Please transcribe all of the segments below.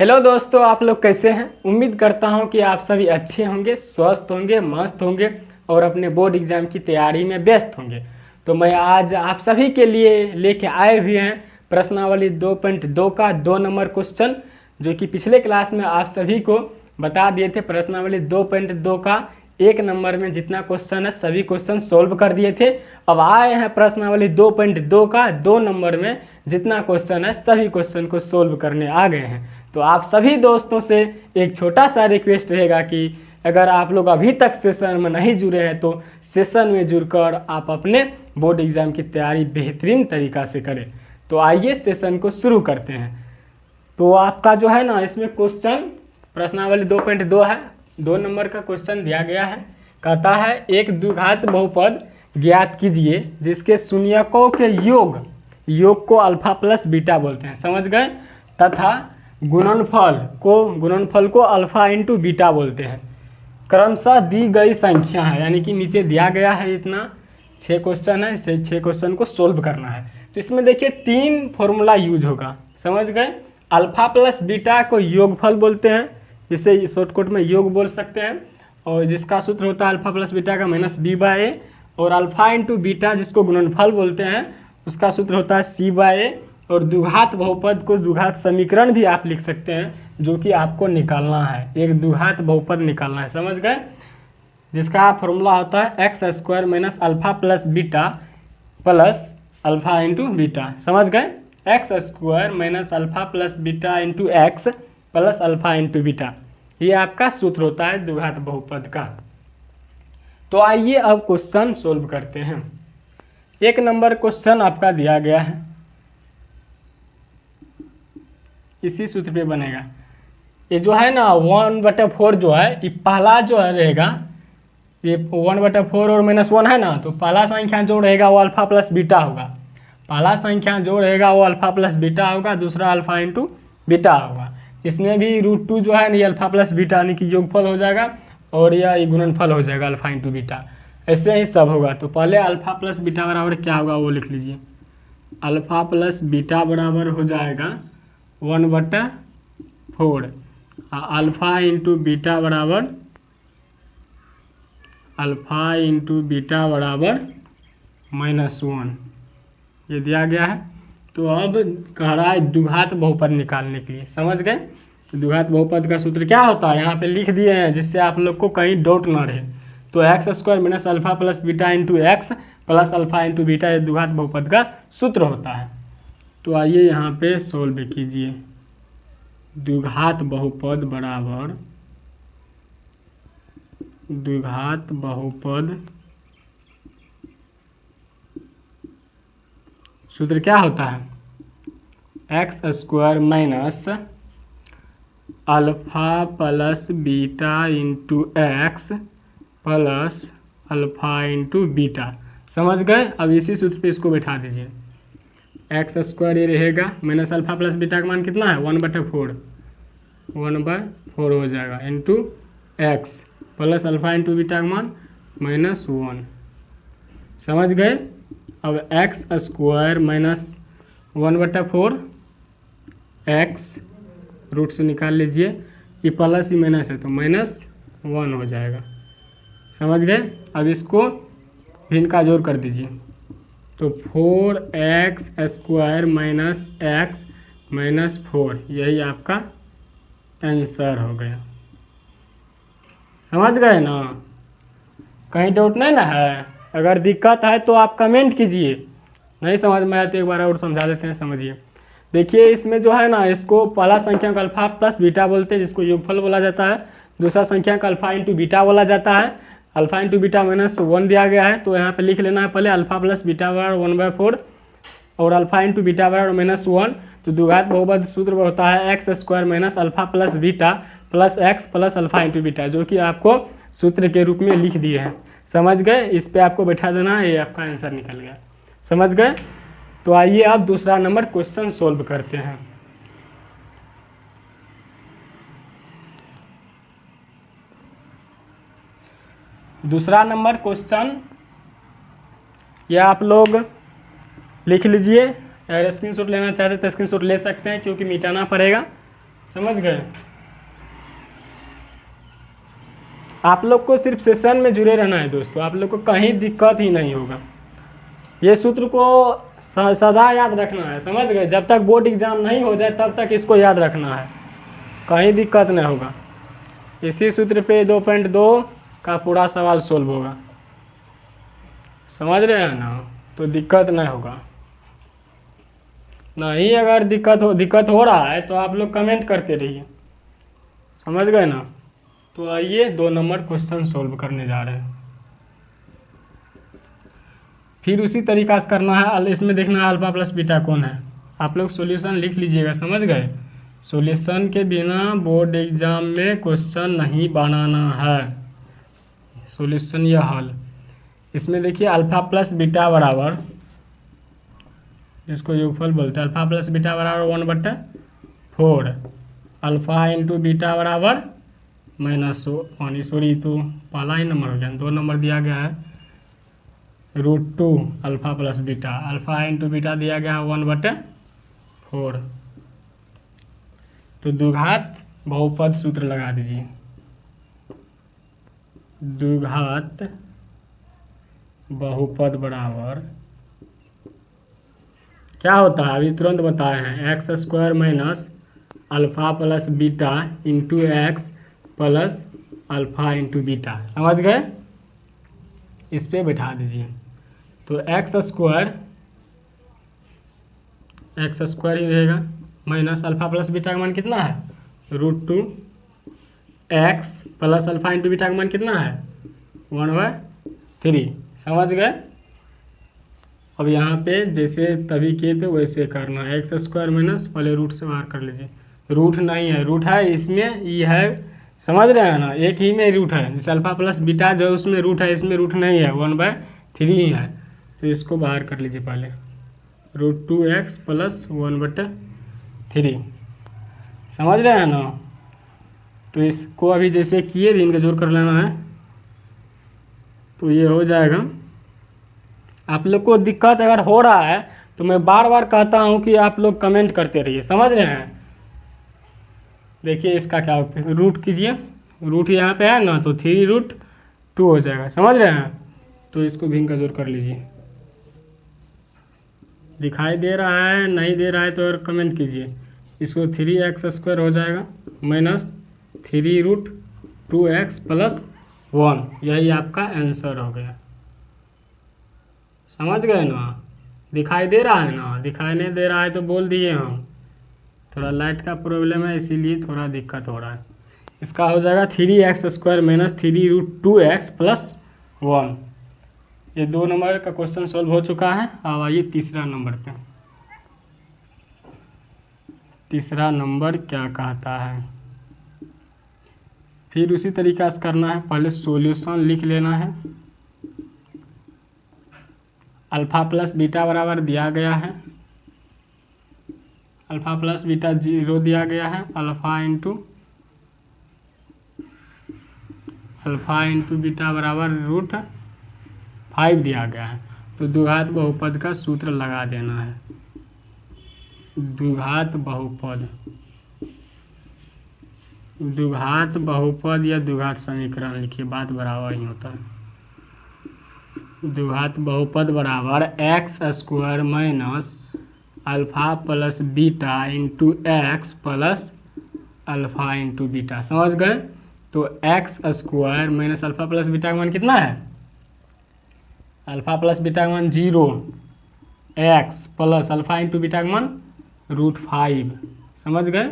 Hello दोस्तों, आप लोग कैसे हैं। उम्मीद करता हूं कि आप सभी अच्छे होंगे, स्वस्थ होंगे, मस्त होंगे और अपने बोर्ड एग्जाम की तैयारी में व्यस्त होंगे। तो मैं आज आप सभी के लिए लेके आए हुए हैं प्रश्नावली 2.2 का 2 नंबर क्वेश्चन, जो कि पिछले क्लास में आप सभी को बता दिए थे। प्रश्नावली 2.2 का 1 नंबर में जितना क्वेश्चन है सभी क्वेश्चन सोल्व कर दिए थे। अब आए हैं प्रश्नावली 2.2 का 2 नंबर में जितना क्वेश्चन है सभी क्वेश्चन को सोल्व करने आ गए हैं। तो आप सभी दोस्तों से एक छोटा सा रिक्वेस्ट रहेगा कि अगर आप लोग अभी तक सेशन में नहीं जुड़े हैं तो सेशन में जुड़कर आप अपने बोर्ड एग्जाम की तैयारी बेहतरीन तरीका से करें। तो आइए सेशन को शुरू करते हैं। तो आपका जो है ना, इसमें क्वेश्चन प्रश्नावली 2.2 है, 2 नंबर का क्वेश्चन दिया गया है। कहता है एक द्विघात बहुपद ज्ञात कीजिए जिसके शून्यकों के योग को अल्फा प्लस बीटा बोलते हैं, समझ गए, तथा गुणनफल को अल्फा इंटू बीटा बोलते हैं। क्रमशः दी गई संख्या है, यानी कि नीचे दिया गया है इतना 6 क्वेश्चन है, इसे 6 क्वेश्चन को सोल्व करना है। तो इसमें देखिए 3 फॉर्मूला यूज होगा, समझ गए। अल्फा प्लस बीटा को योगफल बोलते हैं, जिसे शॉर्टकट में योग बोल सकते हैं, और जिसका सूत्र होता है अल्फा प्लस बीटा का -b/a, और अल्फा इंटू बीटा जिसको गुणनफल बोलते हैं उसका सूत्र होता है c/a। और द्विघात बहुपद को द्विघात समीकरण भी आप लिख सकते हैं, जो कि आपको निकालना है, एक द्विघात बहुपद निकालना है, समझ गए, जिसका फॉर्मूला होता है x² minus alpha plus beta plus alpha into beta, समझ गए, x² minus alpha plus beta into x plus alpha into beta, ये आपका सूत्र होता है द्विघात बहुपद का। तो आइए अब क्वेश्चन सोल्व करते हैं। 1 नंबर क्वेश्चन आपका दिया गया है, इसी सूत्र पे बनेगा। ये जो है ना 1/4 जो है, ये पहला जो है रहेगा, ये 1/4 और -1 है ना, तो पहला संख्या जो रहेगा वो अल्फा प्लस बीटा होगा। पहला संख्या जो रहेगा वो अल्फा प्लस बीटा होगा, दूसरा अल्फा इंटू बीटा होगा। इसमें भी √2 जो है ना, ये अल्फा प्लस बीटा यानी कि योगफल हो जाएगा, और यह गुणनफल हो जाएगा अल्फा इंटू बीटा। ऐसे ही सब होगा। तो पहले अल्फा प्लस बीटा बराबर क्या होगा वो लिख लीजिए। अल्फा प्लस बीटा बराबर हो जाएगा 1/4, अल्फा इंटू बीटा बराबर -1, ये दिया गया है। तो अब कह रहा है द्विघात बहुपद निकालने के लिए, समझ गए। तो द्विघात बहुपद का सूत्र क्या होता है यहाँ पे लिख दिए हैं, जिससे आप लोग को कहीं डाउट ना रहे। तो x² minus alpha plus beta into x plus alpha into beta, ये द्विघात बहुपद का सूत्र होता है। तो आइए यहाँ पे सोल्व कीजिए। द्विघात बहुपद बराबर द्विघात बहुपद सूत्र क्या होता है, x² minus alpha plus beta into x plus alpha into beta, समझ गए। अब इसी सूत्र पे इसको बैठा दीजिए। x² ये रहेगा, माइनस अल्फा प्लस बीटा का मान कितना है 1/4 हो जाएगा, into x plus alpha into beta का मान -1, समझ गए। अब x² माइनस 1/4 एक्स रूट से निकाल लीजिए, ये प्लस ही माइनस है तो -1 हो जाएगा, समझ गए। अब इसको भिन्न का जोड़ कर दीजिए, तो 4x² माइनस एक्स -4, यही आपका आंसर हो गया, समझ गए ना। कहीं डाउट नहीं ना है। अगर दिक्कत है तो आप कमेंट कीजिए, नहीं समझ में आया तो एक बार और समझा देते हैं, समझिए। देखिए इसमें जो है ना, इसको पहला संख्या का अल्फा प्लस बीटा बोलते हैं, जिसको योगफल बोला जाता है। दूसरा संख्या का अल्फा इंटू बीटा बोला जाता है। अल्फा इंटू बीटा -1 दिया गया है, तो यहाँ पे लिख लेना है पहले अल्फा प्लस बीटा बराबर 1/4 और अल्फा इंटू बीटा बराबर -1। तो द्विघात बहुपद सूत्र होता है x² minus alpha plus beta plus x plus alpha into beta, जो कि आपको सूत्र के रूप में लिख दिए हैं, समझ गए। इस पे आपको बैठा देना है, ये आपका आंसर निकल गया, समझ गए। तो आइए अब दूसरा नंबर क्वेश्चन सोल्व करते हैं। दूसरा नंबर क्वेश्चन ये आप लोग लिख लीजिए, अगर स्क्रीनशॉट लेना चाहते तो स्क्रीनशॉट ले सकते हैं, क्योंकि मिटाना पड़ेगा, समझ गए। आप लोग को सिर्फ सेशन में जुड़े रहना है दोस्तों, आप लोग को कहीं दिक्कत ही नहीं होगा। ये सूत्र को सदा याद रखना है, समझ गए। जब तक बोर्ड एग्जाम नहीं हो जाए तब तक इसको याद रखना है, कहीं दिक्कत नहीं होगा। इसी सूत्र पे 2.2 का पूरा सवाल सोल्व होगा, समझ रहे हैं ना। तो दिक्कत नहीं होगा। नहीं अगर दिक्कत हो रहा है तो आप लोग कमेंट करते रहिए, समझ गए ना। तो आइए 2 नंबर क्वेश्चन सोल्व करने जा रहे हैं। फिर उसी तरीका से करना है। इसमें देखना है अल्फा प्लस बीटा कौन है। आप लोग सॉल्यूशन लिख लीजिएगा, समझ गए। सॉल्यूशन के बिना बोर्ड एग्जाम में क्वेश्चन नहीं बनाना है। सॉल्यूशन या हल, इसमें देखिए अल्फा प्लस बीटा बराबर, जिसको योगफल बोलते हैं, अल्फा प्लस बीटा बराबर 1/4, अल्फा इंटू बीटा बराबर -1, सॉरी तो पहला ही नंबर हो गया, 2 नंबर दिया गया है। √2 alpha plus beta, alpha into beta दिया गया है 1/4। तो द्विघात बहुपद सूत्र लगा दीजिए। द्विघात बहुपद बराबर क्या होता है, अभी तुरंत बताए हैं, x² minus alpha plus beta into x plus alpha into beta, समझ गए। इस पे बैठा दीजिए। तो x² ही रहेगा माइनस अल्फा प्लस बीटा का मान कितना है, √2, x plus alpha into beta का मान कितना है 1/3, समझ गए। अब यहाँ पे जैसे तभी किए थे वैसे करना है। x² माइनस, पहले रूट से बाहर कर लीजिए। रूट नहीं है, रूट है इसमें, ये है, समझ रहे हैं ना। एक ही में रूट है, जैसे अल्फा प्लस बीटा जो उसमें रूट है, इसमें रूट नहीं है, 1/3 ही है। तो इसको बाहर कर लीजिए पहले, √2x प्लस 1/3, समझ रहे हैं ना। तो इसको अभी जैसे किए भी इनका जोड़ कर लेना है, तो ये हो जाएगा। आप लोग को दिक्कत अगर हो रहा है तो मैं बार बार कहता हूँ कि आप लोग कमेंट करते रहिए, समझ रहे हैं। देखिए इसका क्या रूट कीजिए, रूट यहाँ पे है ना, तो 3√2 हो जाएगा, समझ रहे हैं। तो इसको भी इनका जोड़ कर लीजिए। दिखाई दे रहा है, नहीं दे रहा है तो और कमेंट कीजिए। इसको 3x² हो जाएगा माइनस 3√2x प्लस 1, यही आपका आंसर हो गया, समझ गए ना। दिखाई दे रहा है ना, दिखाई नहीं दे रहा है तो बोल दिए हम, थोड़ा लाइट का प्रॉब्लम है इसीलिए थोड़ा दिक्कत हो रहा है। इसका हो जाएगा 3x² माइनस 3√2x प्लस 1। ये 2 नंबर का क्वेश्चन सॉल्व हो चुका है। अब आइए तीसरा नंबर पे। तीसरा नंबर क्या कहता है, फिर उसी तरीका से करना है। पहले सॉल्यूशन लिख लेना है। अल्फा प्लस बीटा बराबर दिया गया है, अल्फा प्लस बीटा 0 दिया गया है, अल्फा इंटू बीटा बराबर √5 दिया गया है। तो द्विघात बहुपद का सूत्र लगा देना है। द्विघात बहुपद या द्विघात समीकरण लिखिए, बात बराबर ही होता है। द्विघात बहुपद बराबर x² minus alpha plus beta into x plus alpha into beta, समझ गए। तो x² minus alpha plus beta का मान कितना है, अल्फा प्लस बीटा का मान 0, x plus alpha into beta का मान √5, समझ गए।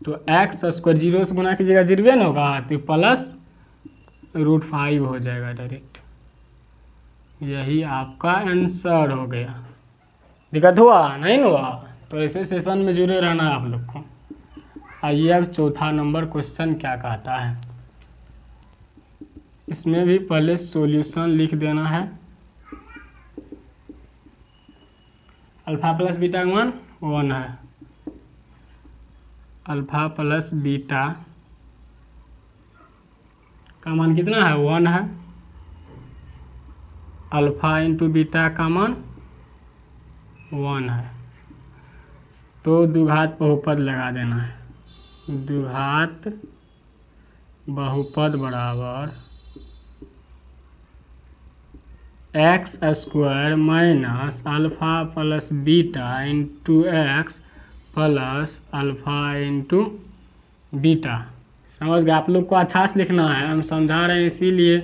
तो x² 0 से गुना कीजिएगा 0 ना होगा, तो प्लस √5 हो जाएगा डायरेक्ट। यही आपका आंसर हो गया। दिक्कत हुआ नहीं हुआ, तो ऐसे सेशन में जुड़े रहना है आप लोग को। आइए अब चौथा नंबर क्वेश्चन क्या कहता है। इसमें भी पहले सॉल्यूशन लिख देना है। अल्फा प्लस बीटा का मान 1 है, अल्फा प्लस बीटा का मान कितना है 1 है, अल्फा इंटू बीटा का मान 1 है। तो द्विघात बहुपद लगा देना है। द्विघात बहुपद बराबर x square minus alpha plus beta into x plus alpha into beta. समझ गए? आप लोग को अच्छा से लिखना है, हम समझा रहे हैं इसीलिए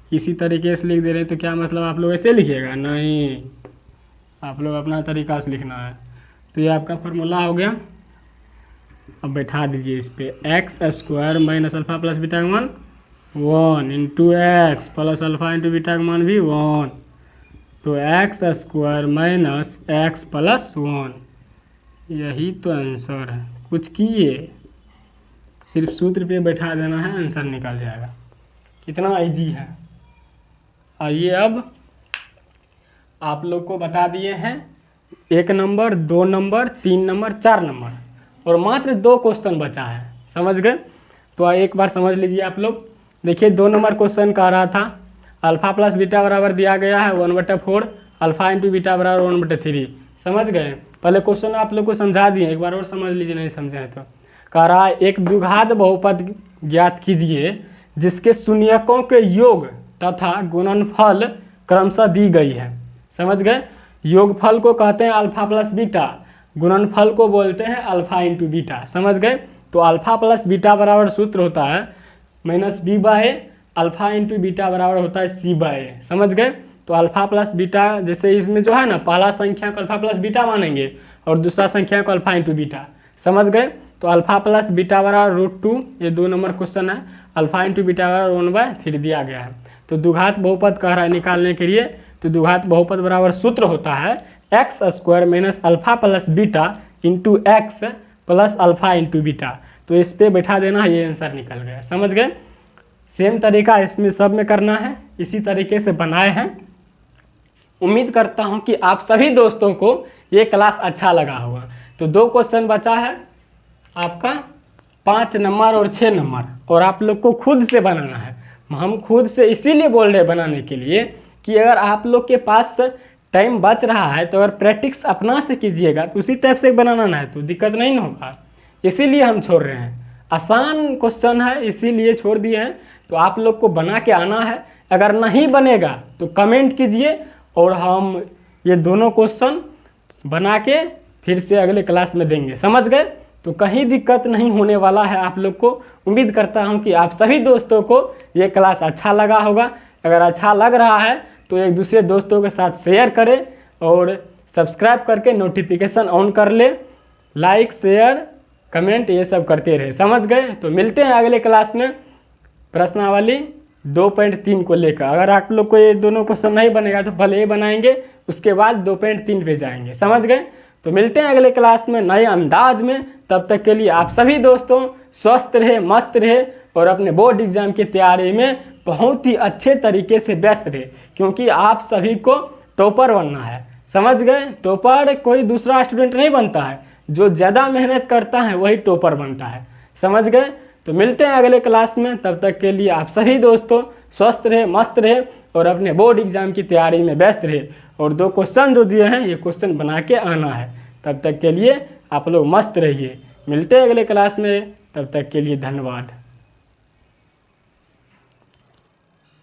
किसी तरीके से लिख दे रहे हैं। तो क्या मतलब आप लोग ऐसे लिखिएगा? नहीं, आप लोग अपना तरीका से लिखना है। तो ये आपका फार्मूला हो गया। अब बैठा दीजिए इस पर x square minus alpha plus beta का मान 1 into x plus alpha into beta का मान भी 1। तो x square minus x plus 1, यही तो आंसर है। कुछ किए, सिर्फ सूत्र पे बैठा देना है, आंसर निकल जाएगा। कितना इजी है। आइए अब आप लोग को बता दिए हैं 1 नंबर, 2 नंबर, 3 नंबर, 4 नंबर और मात्र 2 क्वेश्चन बचा है। समझ गए? तो एक बार समझ लीजिए आप लोग। देखिए 2 नंबर क्वेश्चन कह रहा था अल्फ़ा प्लस बीटा बराबर दिया गया है 1/4, अल्फ़ा इंटू बीटा बराबर 1/3। समझ गए? पहले क्वेश्चन आप लोग को समझा दिए, एक बार और समझ लीजिए नहीं समझे हैं तो। कह रहा है एक द्विघात बहुपद ज्ञात कीजिए जिसके शून्यकों के योग तथा गुणनफल क्रमशः दी गई है। समझ गए? योगफल को कहते हैं अल्फ़ा प्लस बीटा, गुणनफल को बोलते हैं अल्फ़ा इंटू बीटा। समझ गए? तो अल्फ़ा प्लस बीटा बराबर सूत्र होता है minus b by alpha into beta बराबर होता है सी बाय ए। समझ गए? तो अल्फ़ा प्लस बीटा, जैसे इसमें जो है ना, पहला संख्या को अल्फ़ा प्लस बीटा मानेंगे और दूसरा संख्या को अल्फ़ा इंटू बीटा। समझ गए? तो अल्फ़ा प्लस बीटा बराबर √2, ये 2 नंबर क्वेश्चन है। अल्फ़ा इंटू बीटा बराबर 1/3 दिया गया है। तो द्विघात बहुपद कह रहा है निकालने के लिए, तो द्विघात बहुपद बराबर सूत्र होता है x square minus alpha plus beta into x plus alpha into beta. तो इस पर बैठा देना, ये आंसर निकल गया। समझ गए? सेम तरीका इसमें सब में करना है, इसी तरीके से बनाए हैं। उम्मीद करता हूँ कि आप सभी दोस्तों को ये क्लास अच्छा लगा होगा। तो 2 क्वेश्चन बचा है आपका, 5 नंबर और 6 नंबर, और आप लोग को खुद से बनाना है। हम खुद से इसीलिए बोल रहे हैं बनाने के लिए कि अगर आप लोग के पास टाइम बच रहा है तो अगर प्रैक्टिस अपना से कीजिएगा तो उसी टाइप से बनाना है तो दिक्कत नहीं ना होगा। इसीलिए हम छोड़ रहे हैं, आसान क्वेश्चन है इसीलिए छोड़ दिए हैं। तो आप लोग को बना के आना है। अगर नहीं बनेगा तो कमेंट कीजिए और हम ये दोनों क्वेश्चन बना के फिर से अगले क्लास में देंगे। समझ गए? तो कहीं दिक्कत नहीं होने वाला है आप लोग को। उम्मीद करता हूं कि आप सभी दोस्तों को ये क्लास अच्छा लगा होगा। अगर अच्छा लग रहा है तो एक दूसरे दोस्तों के साथ शेयर करें और सब्सक्राइब करके नोटिफिकेशन ऑन कर ले। लाइक, शेयर, कमेंट ये सब करते रहे। समझ गए? तो मिलते हैं अगले क्लास में प्रश्नावली 2.3 को लेकर। अगर आप लोग को ये दोनों क्वेश्चन नहीं बनेगा तो पहले ये बनाएंगे, उसके बाद 2.3 पे जाएंगे। समझ गए? तो मिलते हैं अगले क्लास में नए अंदाज में। तब तक के लिए आप सभी दोस्तों स्वस्थ रहे, मस्त रहे और अपने बोर्ड एग्जाम की तैयारी में बहुत ही अच्छे तरीके से व्यस्त रहे, क्योंकि आप सभी को टॉपर बनना है। समझ गए? टॉपर कोई दूसरा स्टूडेंट नहीं बनता है, जो ज़्यादा मेहनत करता है वही टॉपर बनता है। समझ गए? तो मिलते हैं अगले क्लास में। तब तक के लिए आप सभी दोस्तों स्वस्थ रहे, मस्त रहे और अपने बोर्ड एग्जाम की तैयारी में व्यस्त रहे। और 2 क्वेश्चन जो दिए हैं ये क्वेश्चन बना के आना है। तब तक के लिए आप लोग मस्त रहिए। मिलते हैं अगले क्लास में, तब तक के लिए धन्यवाद।